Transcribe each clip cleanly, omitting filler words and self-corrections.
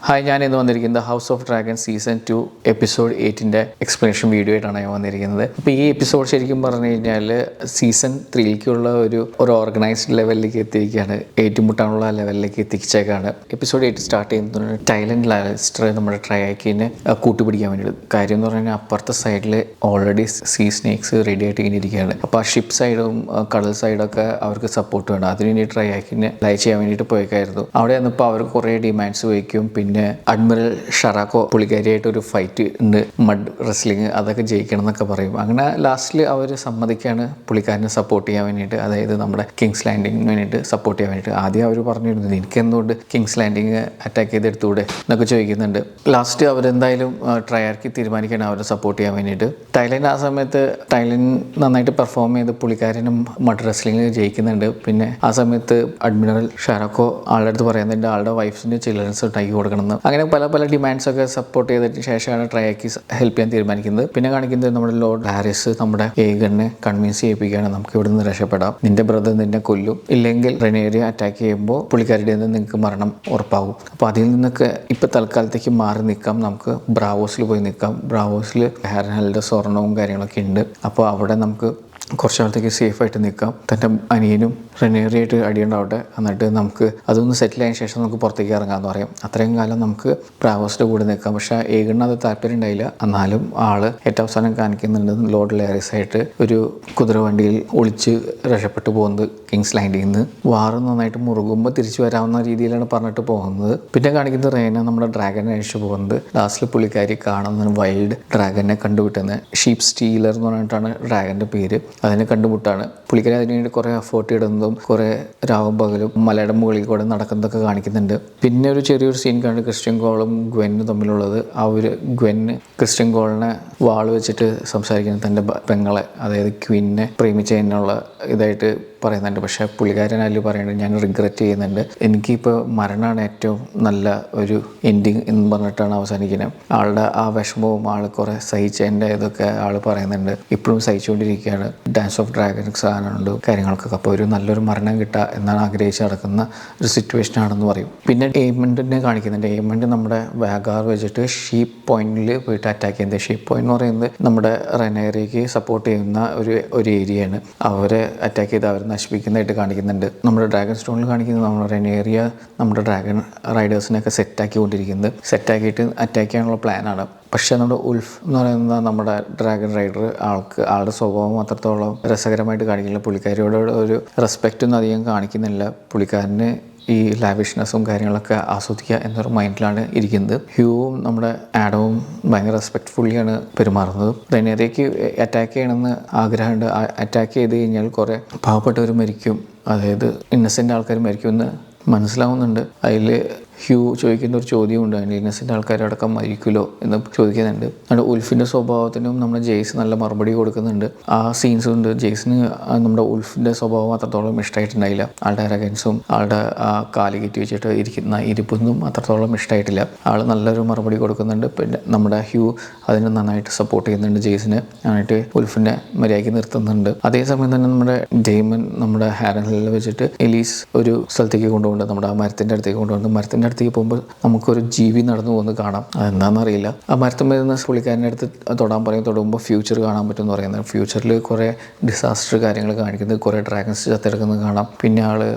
Hi, ഞാൻ ഇന്ന് വന്നിരിക്കുന്നത് house of dragon season 2 episode 8 explanation video ആയിട്ടാണ് ഞാൻ വന്നിരിക്കുന്നത്. അപ്പോൾ ഈ എപ്പിസോഡ് ശരിക്കും പറഞ്ഞു കഴിഞ്ഞാൽ സീസൺ 3ക്കുള്ള ഒരു ഓർഗനൈസ്ഡ് ലെവലിലേക്ക് എത്തിയിരിക്കുകയാണ്, ഏറ്റുമുട്ടാനുള്ള ലെവലിലേക്ക് എത്തിച്ചേക്കാണ്. എപ്പിസോഡ് 8 സ്റ്റാർട്ട് ചെയ്യുന്നത് ടൈലൻഡ് ലാലിസ്റ്റർ നമ്മുടെ ട്രയാക്കിനെ കൂട്ടുപിടിക്കാൻ വേണ്ടിയിട്ട്. കാര്യം എന്ന് പറഞ്ഞാൽ അപ്പുറത്തെ സൈഡിൽ ഓൾറെഡി സീ സ്നേക്സ് റെഡി ആയിട്ട് ഇങ്ങനെ ഇരിക്കുകയാണ്. അപ്പോൾ ആ ഷിപ്പ് സൈഡും കടൽ സൈഡൊക്കെ അവർക്ക് സപ്പോർട്ട് വേണം. അതിന് വേണ്ടി ട്രയാക്കിനെ ലൈ ചെയ്യാൻ വേണ്ടിയിട്ട് പോയേക്കായിരുന്നു. അവിടെ വന്നപ്പോൾ അവർ കുറേ ഡിമാൻഡ്സ് വയ്ക്കും. പിന്നെ അഡ്മിറൽ ഷറാക്കോ പുള്ളിക്കാരിയായിട്ട് ഒരു ഫൈറ്റ് ഉണ്ട്, മഡ് റെസ്ലിംഗ്, അതൊക്കെ ജയിക്കണം എന്നൊക്കെ പറയും. അങ്ങനെ ലാസ്റ്റിൽ അവർ സമ്മതിക്കാണ് പുള്ളിക്കാരനെ സപ്പോർട്ട് ചെയ്യാൻ വേണ്ടിയിട്ട്, അതായത് നമ്മുടെ കിങ്സ് ലാൻഡിങ്ങിന് വേണ്ടിയിട്ട് സപ്പോർട്ട് ചെയ്യാൻ വേണ്ടിയിട്ട്. ആദ്യം അവർ പറഞ്ഞിരുന്നത് എനിക്ക് എന്തുകൊണ്ട് കിങ്സ് ലാൻഡിങ് അറ്റാക്ക് ചെയ്തെടുത്തൂടെ എന്നൊക്കെ ചോദിക്കുന്നുണ്ട്. ലാസ്റ്റ് അവരെന്തായാലും ട്രയാക്കി തീരുമാനിക്കണം അവരെ സപ്പോർട്ട് ചെയ്യാൻ വേണ്ടിയിട്ട്. ടൈലൻഡ് ആ സമയത്ത് നന്നായിട്ട് പെർഫോം ചെയ്ത് പുള്ളിക്കാരനും മഡ് റെസ്ലിംഗ് ജയിക്കുന്നുണ്ട്. പിന്നെ ആ സമയത്ത് അഡ്മിറൽ ഷറാക്കോ ആളുടെ അടുത്ത് പറയുന്നുണ്ട് ആളുടെ വൈഫിന് ചിൽഡ്രൻസ് ഉണ്ടാക്കി കൊടുക്കണം. അങ്ങനെ പല ഡിമാൻഡ്സ് ഒക്കെ സപ്പോർട്ട് ചെയ്തതിന് ശേഷമാണ് ട്രയാക്കി ഹെൽപ്പ് ചെയ്യാൻ തീരുമാനിക്കുന്നത്. പിന്നെ കാണിക്കുന്നത് നമ്മുടെ ലോർഡ് ഹാരിസ് നമ്മുടെ ഏഗനെ കൺവിൻസ് ചെയ്യിപ്പിക്കുകയാണ്, നമുക്ക് ഇവിടെ നിന്ന് രക്ഷപ്പെടാം, നിന്റെ ബ്രദർ നിന്നെ കൊല്ലും, ഇല്ലെങ്കിൽ റെനേറിയ അറ്റാക്ക് ചെയ്യുമ്പോൾ പുള്ളിക്കാരുടെ നിന്ന് നിങ്ങൾക്ക് മരണം ഉറപ്പാകും. അപ്പോൾ അതിൽ നിന്നൊക്കെ ഇപ്പം തൽക്കാലത്തേക്ക് മാറി നിൽക്കാം, നമുക്ക് ബ്രാവോസിൽ പോയി നിൽക്കാം. ബ്രാവോസിൽ ഹാരൻഹലിൻ്റെ സ്വർണവും കാര്യങ്ങളൊക്കെ ഉണ്ട്. അപ്പോൾ അവിടെ നമുക്ക് കുറച്ച് നാളത്തേക്ക് സേഫായിട്ട് നിൽക്കാം. തൻ്റെ അനിയനും റെനേറിയായിട്ട് അടിയുണ്ടാവട്ടെ, എന്നിട്ട് നമുക്ക് അതൊന്ന് സെറ്റിൽ ആയതിനു ശേഷം നമുക്ക് പുറത്തേക്ക് ഇറങ്ങാമെന്ന് പറയും. അത്രയും കാലം നമുക്ക് ബ്രാവോസിൻ്റെ കൂടെ നിൽക്കാം. പക്ഷേ ഏഗണിന് അത് താല്പര്യം ഉണ്ടായില്ല. എന്നാലും ആള് ഏറ്റവും അവസാനം കാണിക്കുന്നുണ്ട് ലോർഡ് ലാരിസ് ആയിട്ട് ഒരു കുതിര വണ്ടിയിൽ ഒളിച്ച് രക്ഷപ്പെട്ടു പോകുന്നത് കിങ്സ് ലാൻഡിൽ നിന്ന്. വാറ് നന്നായിട്ട് മുറുകുമ്പോൾ തിരിച്ചു വരാവുന്ന രീതിയിലാണ് പറഞ്ഞിട്ട് പോകുന്നത്. പിന്നെ കാണിക്കുന്നത് റേന നമ്മുടെ ഡ്രാഗനെ അഴിച്ചു പോകുന്നത്. ലാസ്റ്റിൽ പുള്ളിക്കാരി കാണുന്ന വൈൽഡ് ഡ്രാഗനെ കണ്ടുപിട്ടുന്നത് ഷീപ്പ് സ്റ്റീലർ എന്ന് പറഞ്ഞിട്ടാണ് ഡ്രാഗൻ്റെ പേര്. അതിനെ കണ്ടുമുട്ടാണ്. പുള്ളിക്കാരി അതിനുവേണ്ടി കുറേ എഫേർട്ട് ഇടുന്നതും കുറേ രാവും പകലും മലയുടെ മുകളിൽ കൂടെ നടക്കുന്നതൊക്കെ കാണിക്കുന്നുണ്ട്. പിന്നെ ഒരു ചെറിയൊരു സീൻ കാണും ക്രിസ്ത്യൻ കോളും ഗ്വെന്നും തമ്മിലുള്ളത്. ആ ഒരു ഗ്വെന്ന് ക്രിസ്ത്യൻ കോളിനെ വാൾ വെച്ചിട്ട് സംസാരിക്കുന്നത് തൻ്റെ പെങ്ങളെ, അതായത് ക്വീനിനെ പ്രേമിച്ചതിനുള്ള ഇതായിട്ട് പറയുന്നുണ്ട്. പക്ഷേ പുള്ളിക്കാരൻ അതിൽ പറയുന്നുണ്ട് ഞാൻ റിഗ്രറ്റ് ചെയ്യുന്നുണ്ട്, എനിക്കിപ്പോൾ മരണമാണ് ഏറ്റവും നല്ല ഒരു എൻഡിങ് എന്ന് പറഞ്ഞിട്ടാണ് അവസാനിക്കുന്നത്. ആളുടെ ആ വിഷമവും ആൾ കുറേ സഹിച്ചതിൻ്റെ ഇതൊക്കെ ആൾ പറയുന്നുണ്ട്. ഇപ്പോഴും സഹിച്ചുകൊണ്ടിരിക്കുകയാണ്. ഡാൻസ് ഓഫ് ഡ്രാഗൺസ് സാധനമുണ്ട് കാര്യങ്ങൾക്കൊക്കെ. അപ്പോൾ ഒരു നല്ലൊരു മരണം കിട്ടുക എന്നാണ് ആഗ്രഹിച്ച് നടക്കുന്ന ഒരു സിറ്റുവേഷൻ ആണെന്ന് പറയും. പിന്നെ എയ്മണ്ടിനെ കാണിക്കുന്നുണ്ട്. എയ്മണ്ട് നമ്മുടെ വാഗാർ വെച്ചിട്ട് ഷീപ്പ് പോയിന്റിൽ പോയിട്ട് അറ്റാക്ക് ചെയ്യുന്നത്. ഷീപ്പ് പോയിന്റ് എന്ന് പറയുന്നത് നമ്മുടെ റെനേറിയയ്ക്ക് സപ്പോർട്ട് ചെയ്യുന്ന ഒരു ഏരിയയാണ്. അവരെ അറ്റാക്ക് ചെയ്ത് അവർ നശിപ്പിക്കുന്നതായിട്ട് കാണിക്കുന്നുണ്ട്. നമ്മുടെ ഡ്രാഗൺ സ്റ്റോണിൽ കാണിക്കുന്നത് നമ്മുടെ റെനേറിയ നമ്മുടെ ഡ്രാഗൺ റൈഡേഴ്സിനെയൊക്കെ സെറ്റാക്കിയിട്ട് അറ്റാക്ക് ചെയ്യാനുള്ള പ്ലാനാണ്. പക്ഷേ നമ്മുടെ ഉൾഫ് എന്ന് പറയുന്ന നമ്മുടെ ഡ്രാഗൺ റൈഡർ ആളുടെ സ്വഭാവം അത്രത്തോളം രസകരമായിട്ട് കാണിക്കില്ല. പുള്ളിക്കാരിയോട് ഒരു റെസ്പെക്റ്റൊന്നും അധികം കാണിക്കുന്നില്ല. പുള്ളിക്കാരന് ഈ ലാവിഷ്നെസ്സും കാര്യങ്ങളൊക്കെ ആസ്വദിക്കുക എന്നൊരു മൈൻഡിലാണ് ഇരിക്കുന്നത്. ഹ്യൂവും നമ്മുടെ ആഡവും ഭയങ്കര റെസ്പെക്റ്റ്ഫുള്ളിയാണ് പെരുമാറുന്നത്. റെനേറിയയ്ക്ക് അറ്റാക്ക് ചെയ്യണമെന്ന് ആഗ്രഹമുണ്ട്. അറ്റാക്ക് ചെയ്ത് കഴിഞ്ഞാൽ കുറേ പാവപ്പെട്ടവർ മരിക്കും, അതായത് ഇന്നസെൻ്റ് ആൾക്കാർ മരിക്കുമെന്ന് മനസ്സിലാവുന്നുണ്ട്. അതിൽ ഹ്യൂ ചോദിക്കുന്ന ഒരു ചോദ്യമുണ്ട്, അതിന് ഇന്നസെൻ്റ് ആൾക്കാരടക്കം മരിക്കുമല്ലോ എന്ന് ചോദിക്കുന്നുണ്ട്. നമ്മുടെ ഉൾഫിൻ്റെ സ്വഭാവത്തിനും നമ്മുടെ ജെയ്സ് നല്ല മറുപടി കൊടുക്കുന്നുണ്ട്. ആ സീൻസ് ഉണ്ട്. ജെയ്സിന് നമ്മുടെ ഉൾഫിൻ്റെ സ്വഭാവം അത്രത്തോളം ഇഷ്ടമായിട്ടുണ്ടായില്ല. ആളുടെ അരഗൻസും ആളുടെ ആ കാല് കയറ്റി വെച്ചിട്ട് ഇരിക്കുന്ന ഇരിപ്പൊന്നും അത്രത്തോളം ഇഷ്ടമായിട്ടില്ല. ആൾ നല്ലൊരു മറുപടി കൊടുക്കുന്നുണ്ട്. പിന്നെ നമ്മുടെ ഹ്യൂ അതിന് നന്നായിട്ട് സപ്പോർട്ട് ചെയ്യുന്നുണ്ട്. ജെയ്സിനെ നന്നായിട്ട് ഉൾഫിനെ മര്യാദയ്ക്ക് നിർത്തുന്നുണ്ട്. അതേസമയം തന്നെ നമ്മുടെ ഡെയ്മൻ നമ്മുടെ ഹാരൻഹലിൽ വെച്ചിട്ട് എലീസ് ഒരു സ്ഥലത്തേക്ക് കൊണ്ടുപോകുന്നുണ്ട്. നമ്മുടെ ആ മരത്തിൻ്റെ അടുത്തേക്ക് കൊണ്ടുപോകുന്നത്. മരത്തിൻ്റെ അടുത്തേക്ക് പോകുമ്പോൾ നമുക്കൊരു ജീവി നടന്നു പോകുന്നത് കാണാം. അതെന്താണെന്നറിയില്ല. ആ മരത്തുമ്പോൾ നിന്ന് പുള്ളിക്കാരൻ്റെ അടുത്ത് തൊടുമ്പോൾ ഫ്യൂച്ചർ കാണാൻ പറ്റുമെന്ന് പറയുന്നത്. ഫ്യൂച്ചറിൽ കുറേ ഡിസാസ്റ്റർ കാര്യങ്ങൾ കാണിക്കുന്നത്, കുറേ ഡ്രാഗൺസ് ചത്തെടുക്കുന്നത് കാണാം. പിന്നെ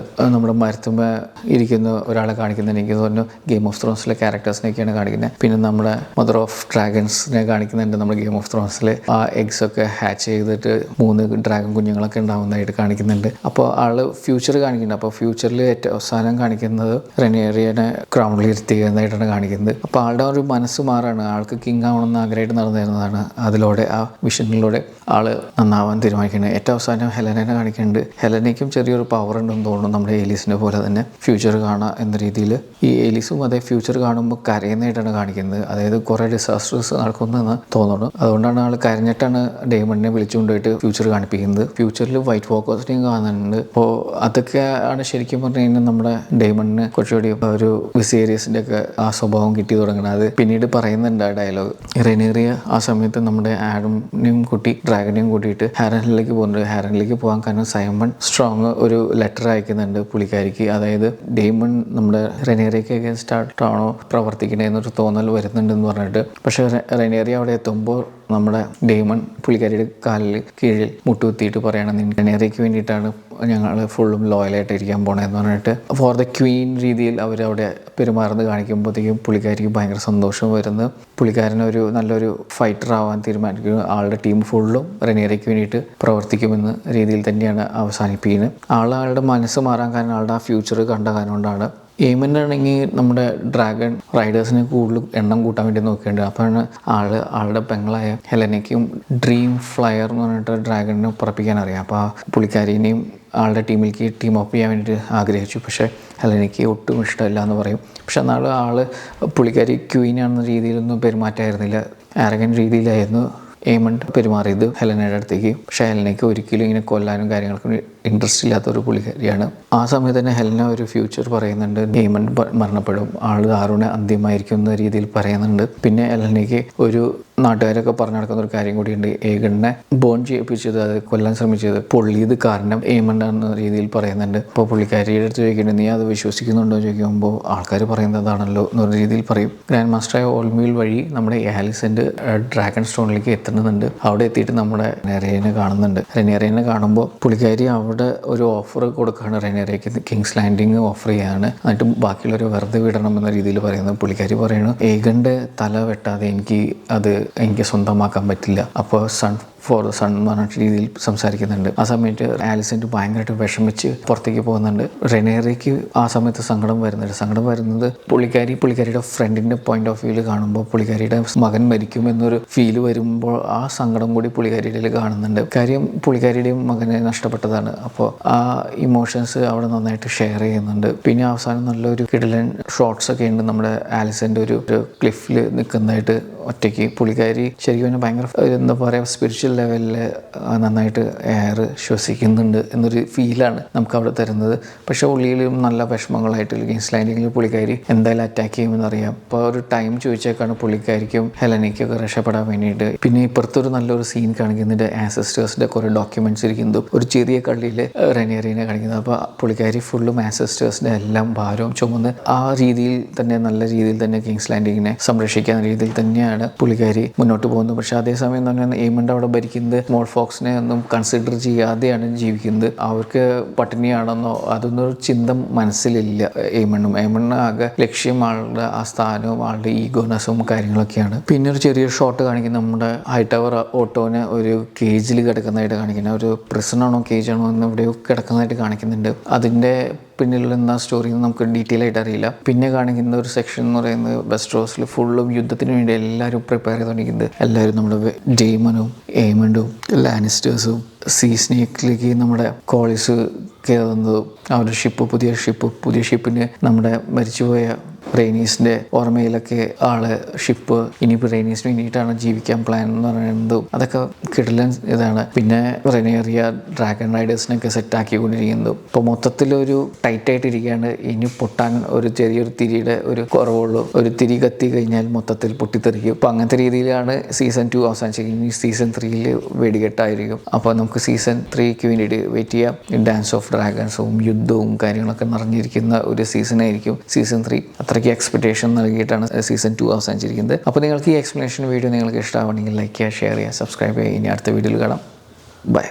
നമ്മുടെ മരത്തുമ്പോൾ ഇരിക്കുന്ന ഒരാളെ കാണിക്കുന്നത് എനിക്ക് തോന്നുന്നു ഗെയിം ഓഫ് ത്രോൺസിലെ ക്യാരക്ടേഴ്സിനെയൊക്കെയാണ് കാണിക്കുന്നത്. പിന്നെ നമ്മുടെ മദർ ഓഫ് ഡ്രാഗൺസിനെ കാണിക്കുന്നുണ്ട്. നമ്മുടെ ഗെയിം ഓഫ് ത്രോൺസിൽ ആ എഗ്സ് ഒക്കെ ഹാച്ച് ചെയ്തിട്ട് 3 ഡ്രാഗൺ കുഞ്ഞുങ്ങളൊക്കെ ഉണ്ടാവുന്നതായിട്ട് കാണിക്കുന്നുണ്ട്. അപ്പോൾ ഫ്യൂച്ചർ കാണിക്കുന്നുണ്ട്. അപ്പോൾ ഫ്യൂച്ചറിൽ ഏറ്റവും അവസാനം കാണിക്കുന്നത് റെനേറിയനെ ക്രൗണിൽ ഇരുത്തിക്കുന്നതായിട്ടാണ് കാണിക്കുന്നത്. അപ്പോൾ ആളുടെ ഒരു മനസ്സ് മാറാണ്. ആൾക്ക് കിങ് ആവണമെന്ന് ആഗ്രഹമായിട്ട് നടന്നിരുന്നതാണ്. അതിലൂടെ ആ വിഷനിലൂടെ ആള് നന്നാവാൻ തീരുമാനിക്കുന്നത്. ഏറ്റവും അവസാനം ഹെലനെ കാണിക്കുന്നുണ്ട്. ഹെലനയ്ക്കും ചെറിയൊരു പവർ ഉണ്ടെന്ന് തോന്നുന്നു, നമ്മുടെ ഏലീസിനെ പോലെ തന്നെ ഫ്യൂച്ചർ കാണാം എന്ന രീതിയിൽ. ഈ ഏലീസും അതേ ഫ്യൂച്ചർ കാണുമ്പോൾ കരയുന്നതായിട്ടാണ് കാണിക്കുന്നത്. അതായത് കുറേ ഡിസാസ്റ്റേഴ്സ് നടക്കുമെന്ന് തോന്നുന്നു. അതുകൊണ്ടാണ് ആൾ കരഞ്ഞിട്ടാണ് ഡെയ്മണ്ടിനെ വിളിച്ചുകൊണ്ടുപോയിട്ട് ഫ്യൂച്ചർ കാണിപ്പിക്കുന്നത്. ഫ്യൂച്ചറിൽ വൈറ്റ് വാക്കേഴ്സിനെയും കാണുന്നുണ്ട്. അപ്പോൾ അതൊക്കെ ആണ് ശരിക്കും പറഞ്ഞു കഴിഞ്ഞാൽ നമ്മുടെ ഡെയ്മണ്ടിന് കുറച്ചുകൂടി ഒരു വിസേരിയസിൻ്റെ ഒക്കെ ആ സ്വഭാവം കിട്ടി തുടങ്ങണം. അത് പിന്നീട് പറയുന്നുണ്ട് ആ ഡയലോഗ്. റെനേറിയ ആ സമയത്ത് നമ്മുടെ ആഡമിനെയും കുട്ടി ഡ്രാഗനെയും കൂട്ടിയിട്ട് ഹാരനിലേക്ക് പോകുന്നുണ്ട്. ഹാരനിലേക്ക് പോകാൻ കാരണം സൈമൺ സ്ട്രോങ് ഒരു ലെറ്റർ അയക്കുന്നുണ്ട് പുള്ളിക്കാരിക്ക്. അതായത് ഡെയ്മൺ നമ്മുടെ റെനേറിയയ്ക്ക് അഗേൻസ്റ്റ് ആയിട്ടാണോ പ്രവർത്തിക്കണേ എന്നൊരു തോന്നൽ വരുന്നുണ്ടെന്ന് പറഞ്ഞിട്ട്. പക്ഷേ റെനേറിയ അവിടെ എത്തുമ്പോൾ നമ്മുടെ ഡെയ്മൺ പുള്ളിക്കാരിയുടെ കാലിൽ കീഴിൽ മുട്ടുകുത്തിയിട്ട് പറയണം, റെനേറിയയ്ക്ക് വേണ്ടിയിട്ടാണ് ഞങ്ങൾ ഫുള്ളും ലോയലായിട്ട് ഇരിക്കാൻ പോണതെന്ന് പറഞ്ഞിട്ട് ഫോർ ദ ക്വീൻ രീതിയിൽ അവരവിടെ പെരുമാറുന്നത് കാണിക്കുമ്പോഴത്തേക്കും പുള്ളിക്കാരിക്ക് ഭയങ്കര സന്തോഷം വരുന്നു. പുള്ളിക്കാരനൊരു നല്ലൊരു ഫൈറ്റർ ആവാൻ തീരുമാനിക്കുന്നു. ആളുടെ ടീം ഫുള്ളും റെനേറിയയ്ക്ക് വേണ്ടിയിട്ട് പ്രവർത്തിക്കുമെന്ന രീതിയിൽ തന്നെയാണ് അവസാനിപ്പിക്കുന്നത്. ആളുടെ മനസ്സ് മാറാൻ കാരണം ആളുടെ ആ ഫ്യൂച്ചർ കണ്ട കാരണം കൊണ്ടാണ്. എയ്മനാണെങ്കിൽ നമ്മുടെ ഡ്രാഗൺ റൈഡേഴ്സിനെ കൂടുതൽ എണ്ണം കൂട്ടാൻ വേണ്ടി നോക്കിയിട്ടുണ്ട്. അപ്പോഴാണ് ആളുടെ പെങ്ങളായ ഹെലനയ്ക്കും ഡ്രീം ഫ്ലയർ എന്ന് പറഞ്ഞിട്ട് ഡ്രാഗണിനെ പറപ്പിക്കാൻ അറിയാം. അപ്പോൾ ആ പുള്ളിക്കാരിനെയും ആളുടെ ടീമിലേക്ക് ടീം അപ്പ് ചെയ്യാൻ വേണ്ടിയിട്ട് ആഗ്രഹിച്ചു. പക്ഷേ ഹെലനയ്ക്ക് ഒട്ടും ഇഷ്ടമില്ല എന്ന് പറയും. പക്ഷെ എന്നാൽ പുള്ളിക്കാരി ക്വീനാണെന്ന രീതിയിലൊന്നും പെരുമാറ്റമായിരുന്നില്ല, ആരഗൻ രീതിയിലായിരുന്നു എയ്മണ്ട് പെരുമാറിയത് ഹെലനയുടെ അടുത്തേക്ക്. പക്ഷേ ഹെലനയ്ക്ക് ഒരിക്കലും ഇങ്ങനെ കൊല്ലാനും കാര്യങ്ങൾക്കും ഇൻട്രസ്റ്റ് ഇല്ലാത്തൊരു പുള്ളിക്കാരിയാണ്. ആ സമയത്ത് തന്നെ ഹെലന ഒരു ഫ്യൂച്ചർ പറയുന്നുണ്ട്, എയ്മണ്ട് മരണപ്പെടും, ആറുടെ അന്ത്യമായിരിക്കും എന്ന രീതിയിൽ പറയുന്നുണ്ട്. പിന്നെ ഹെലനയ്ക്ക് ഒരു നാട്ടുകാരൊക്കെ പറഞ്ഞു നടക്കുന്ന ഒരു കാര്യം കൂടിയുണ്ട്, ഏഗണിനെ ബേൺ ചെയ്യിപ്പിച്ചത്, അത് കൊല്ലാൻ ശ്രമിച്ചത് പൊള്ളിയത് കാരണം എയ്മണ്ട് എന്ന രീതിയിൽ പറയുന്നുണ്ട്. അപ്പോൾ പുള്ളിക്കാരിയുടെ അടുത്ത് ചോദിക്കേണ്ടത് നീ അത് വിശ്വസിക്കുന്നുണ്ടോ ചോദിക്കുമ്പോൾ ആൾക്കാർ പറയുന്നതാണല്ലോ എന്നൊരു രീതിയിൽ പറയും. ഗ്രാൻഡ് മാസ്റ്ററായ ഓൾമീൽ വഴി നമ്മുടെ ആലിസൻ്റ് ഡ്രാഗൺ സ്റ്റോണിലേക്ക് എത്തുന്നുണ്ട്. അവിടെ എത്തിയിട്ട് നമ്മുടെ റെനേറിയനെ കാണുന്നുണ്ട്. റെനേറിയനെ കാണുമ്പോൾ പുള്ളിക്കാരി അവിടെ ഒരു ഓഫർ കൊടുക്കുകയാണ് റെനേറിയയ്ക്ക്, കിങ്സ് ലാൻഡിങ് ഓഫർ ചെയ്യാണ്. എന്നിട്ട് ബാക്കിയുള്ളവർ വെറുതെ വിടണം എന്ന രീതിയിൽ പറയുന്നത്. പുള്ളിക്കാരി പറയുന്നു ഏഗൻ്റെ തല വെട്ടാതെ എനിക്ക് സ്വന്തമാക്കാൻ പറ്റില്ല. അപ്പോൾ ഫോർ ദ സൺ എന്ന് പറഞ്ഞ രീതിയിൽ സംസാരിക്കുന്നുണ്ട്. ആ സമയത്ത് ആലിസൻ്റ് ഭയങ്കരമായിട്ട് വിഷമിച്ച് പുറത്തേക്ക് പോകുന്നുണ്ട്. റെനേറിയയ്ക്ക് ആ സമയത്ത് സങ്കടം വരുന്നത് പുള്ളിക്കാരിയുടെ ഫ്രണ്ടിൻ്റെ പോയിന്റ് ഓഫ് വ്യൂവിൽ കാണുമ്പോൾ പുള്ളിക്കാരിയുടെ മകൻ മരിക്കും എന്നൊരു ഫീല് വരുമ്പോൾ ആ സങ്കടം കൂടി പുള്ളിക്കാരിയുടെ കാണുന്നുണ്ട്. കാര്യം പുള്ളിക്കാരിയുടെയും മകനെ നഷ്ടപ്പെട്ടതാണ്. അപ്പോൾ ആ ഇമോഷൻസ് അവിടെ നന്നായിട്ട് ഷെയർ ചെയ്യുന്നുണ്ട്. പിന്നെ അവസാനം നല്ലൊരു കിടിലൻ ഷോട്ട്സ് ഒക്കെ ഉണ്ട്. നമ്മുടെ ആലിസൻ്റെ ഒരു ക്ലിഫിൽ നിൽക്കുന്നതായിട്ട് ഒറ്റയ്ക്ക് പുള്ളിക്കാരി ശരിക്കും ഭയങ്കര എന്താ പറയുക സ്പിരിച്വൽ ലെവലിൽ നന്നായിട്ട് എയർ ശ്വസിക്കുന്നുണ്ട് എന്നൊരു ഫീലാണ് നമുക്ക് അവിടെ തരുന്നത്. പക്ഷേ ഉള്ളിലും നല്ല വിഷമങ്ങളായിട്ട് കിങ്സ് ലാൻഡിങ്ങിൽ പുള്ളിക്കാരി എന്തായാലും അറ്റാക്ക് ചെയ്യുമെന്നറിയാം. അപ്പോൾ ഒരു ടൈം ചോദിച്ചേക്കാണ് പുള്ളിക്കാരിക്കും ഹെലനയ്ക്കൊക്കെ രക്ഷപ്പെടാൻ വേണ്ടിയിട്ട്. പിന്നെ ഇപ്പുറത്തൊരു നല്ലൊരു സീൻ കാണിക്കുന്നുണ്ട്, ആൻസസ്റ്റേഴ്സിൻ്റെ കുറേ ഡോക്യുമെൻറ്റ്സ് ഇരിക്കുന്നതും ഒരു ചെറിയ കള്ളിയിൽ റെനേറിയനെ കാണിക്കുന്നത്. അപ്പോൾ പുള്ളിക്കാരി ഫുള്ളും ആൻസസ്റ്റേഴ്സിൻ്റെ എല്ലാം ഭാരവും ചുമന്ന് ആ രീതിയിൽ തന്നെ നല്ല രീതിയിൽ തന്നെ കിങ്സ് ലാൻഡിങ്ങിനെ സംരക്ഷിക്കാൻ രീതിയിൽ തന്നെയാണ് പുള്ളിക്കാരി മുന്നോട്ട് പോകുന്നത്. പക്ഷേ അതേസമയം തന്നെ എയ്മണ്ട് അവിടെ ഭരിക്കുന്നത് സ്മോൾ ഫോക്സിനെ ഒന്നും കൺസിഡർ ചെയ്യാതെയാണ് ജീവിക്കുന്നത്. അവർക്ക് പട്ടിണിയാണെന്നോ അതൊന്നും ഒരു ചിന്ത മനസ്സിലില്ല എയ്മണ്ണിന് ആകെ ലക്ഷ്യം ആളുടെ ആ സ്ഥാനവും ആളുടെ ഈഗോനസും കാര്യങ്ങളൊക്കെയാണ്. പിന്നെ ഒരു ചെറിയൊരു ഷോട്ട് കാണിക്കുന്ന നമ്മുടെ ഹൈടവർ ഓട്ടോനെ ഒരു കേജിൽ കിടക്കുന്നതായിട്ട് കാണിക്കുന്നത്. ഒരു പ്രിസണാണോ കേജാണോ എന്ന് എവിടെയോ കിടക്കുന്നതായിട്ട് കാണിക്കുന്നുണ്ട്. അതിൻ്റെ പിന്നിലുള്ള എന്താ സ്റ്റോറി എന്ന് നമുക്ക് ഡീറ്റെയിൽ ആയിട്ട് അറിയില്ല. പിന്നെ കാണിക്കുന്ന ഒരു സെക്ഷൻ എന്ന് പറയുന്നത് വെസ്റ്ററോസിൽ ഫുള്ളും യുദ്ധത്തിന് വേണ്ടി എല്ലാവരും പ്രിപ്പയർ ചെയ്തുകൊണ്ടിരിക്കുന്നത്. എല്ലാവരും നമ്മുടെ ഡെയ്മനും എയ്മണ്ടും ലാനിസ്റ്റേഴ്സും സീ സ്നേക്കിലേക്ക് നമ്മുടെ കോളിസ് കയറുന്നതും അവരുടെ പുതിയ ഷിപ്പിന് നമ്മുടെ മരിച്ചുപോയ റെയ്നീസിൻ്റെ ഓർമ്മയിലൊക്കെ ഷിപ്പ് ഇനിയിപ്പോൾ റെയ്നീസിന് വേണ്ടിയിട്ടാണ് ജീവിക്കാൻ പ്ലാൻ എന്ന് പറയുന്നതും അതൊക്കെ കിടിലൻ ഇതാണ്. പിന്നെ റെനേറിയ ഡ്രാഗൺ റൈഡേഴ്സിനൊക്കെ സെറ്റാക്കിക്കൊണ്ടിരിക്കുന്നതും ഇപ്പോൾ മൊത്തത്തിലൊരു ടൈറ്റായിട്ടിരിക്കുകയാണ്. ഇനി പൊട്ടാൻ ഒരു ചെറിയൊരു തിരിയുടെ ഒരു കുറവുള്ളൂ. ഒരു തിരി കത്തി കഴിഞ്ഞാൽ മൊത്തത്തിൽ പൊട്ടിത്തെറിക്കും. അപ്പോൾ അങ്ങനത്തെ രീതിയിലാണ് സീസൺ 2 അവസാനിച്ചിരിക്കുന്നത്. ഇനി സീസൺ 3 വെടികെട്ടായിരിക്കും. അപ്പോൾ നമുക്ക് സീസൺ 3 വേണ്ടിയിട്ട് വെയിറ്റ് ചെയ്യാം. ഡാൻസ് ഓഫ് ഡ്രാഗൺസും യുദ്ധവും കാര്യങ്ങളൊക്കെ നിറഞ്ഞിരിക്കുന്ന ഒരു സീസണായിരിക്കും സീസൺ 3. അത്രയ്ക്ക് എക്സ്പെക്ടേഷൻ നൽകിയിട്ടാണ് സീസൺ 2 അവസാനിച്ചിരിക്കുന്നത്. അപ്പോൾ നിങ്ങൾക്ക് ഈ എക്സ്പ്ലനേഷൻ വീഡിയോ നിങ്ങൾക്ക് ഇഷ്ടമാവണമെങ്കിൽ ലൈക്ക് ചെയ്യുക, ഷെയർ ചെയ്യുക, സബ്സ്ക്രൈബ് ചെയ്യുക. ഇനി അടുത്ത വീഡിയോയിൽ കാണാം. ബൈ.